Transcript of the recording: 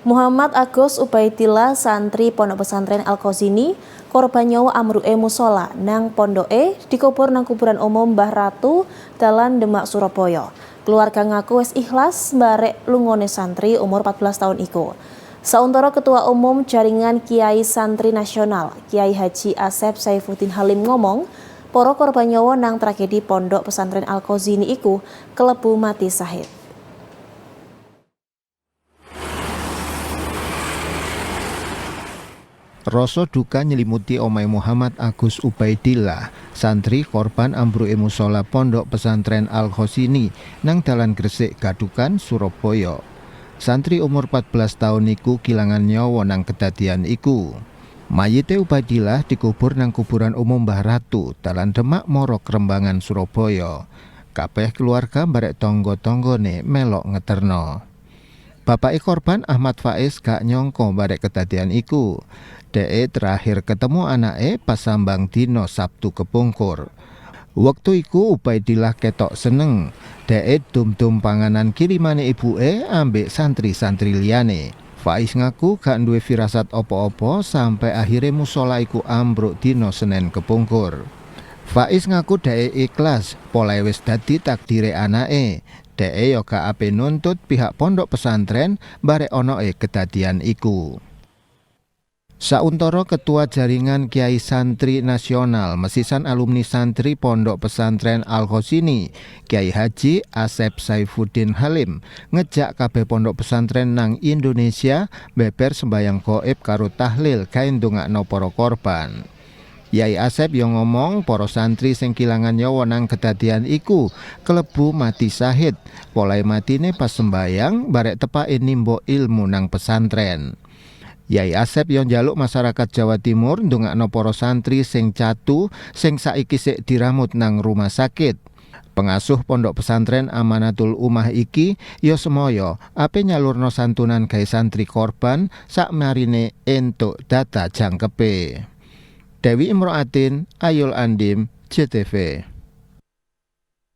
Muhammad Agus Ubaidillah santri Pondok Pesantren Al-Qazini korban nyawa amruke musola nang pondoke dikubur nang kuburan umum Mbah Ratu Dalan Demak Surabaya. Keluarga ngaku wis ikhlas mbarek lungone santri umur 14 tahun iku. Sauntara Ketua Umum Jaringan Kiai Santri Nasional, Kiai Haji Asep Saifuddin Halim ngomong, para korban nyawa nang tragedi Pondok Pesantren Al-Qazini iku kelebu mati syahid. Rasa duka nyelimuti omahe Muhammad Agus Ubaidillah, santri korban ambruke musala Pondok Pesantren Al-Qazini nang Dalan Gresik, Gadukan, Surabaya. Santri umur 14 tahun iku kilangan nyawa nang kedadian iku. Mayite Ubaidillah dikubur nang kuburan umum Mbah Ratu, Dalan Demak, Moro Krembangan, Surabaya. Kabeh keluarga mbarek tangga-tanggane melok ngeterno. Bapake korban Ahmad Faiz gak nyangka barek kedadian iku. Dhek terakhir ketemu anake pas sambang dina Sabtu kepungkur. Waktu iku Ubaidillah ketok seneng. Dhek dum-dum panganan kirimane ibuke ambek santri-santri liyane. Faiz ngaku gak duwe firasat apa-apa sampai akhire musala iku ambruk dina Senin kepungkur. Faiz ngaku dhek ikhlas, polahe wis dadi takdire anake. Dhek yo gak ape nuntut pihak pondok pesantren barek onoe kedadian iku. Sauntara Ketua Jaringan Kiai Santri Nasional Mesisan Alumni Santri Pondok Pesantren Al-Qazini, Kiai Haji Asep Saifuddin Halim ngejak kabeh pondok pesantren nang Indonesia beber sembayang gaib karo tahlil kae ndongakno para korban. Yai Asep yang ngomong para santri sing kilangan nyawa nang kedadian iku kelebu mati syahid. Polahe matine pas sembayang barek tepake nimba ilmu nang pesantren. Yai Asep yang njaluk masyarakat Jawa Timur ndongakno para santri sing catu sing saiki sik diramut nang rumah sakit. Pengasuh pondok pesantren Amanatul Ummah iki ya semoyo ape nyalurno santunan gawe santri korban sakmarine entuk data jangkepe. Dewi Imro'atin, Ayul Andim, JTV.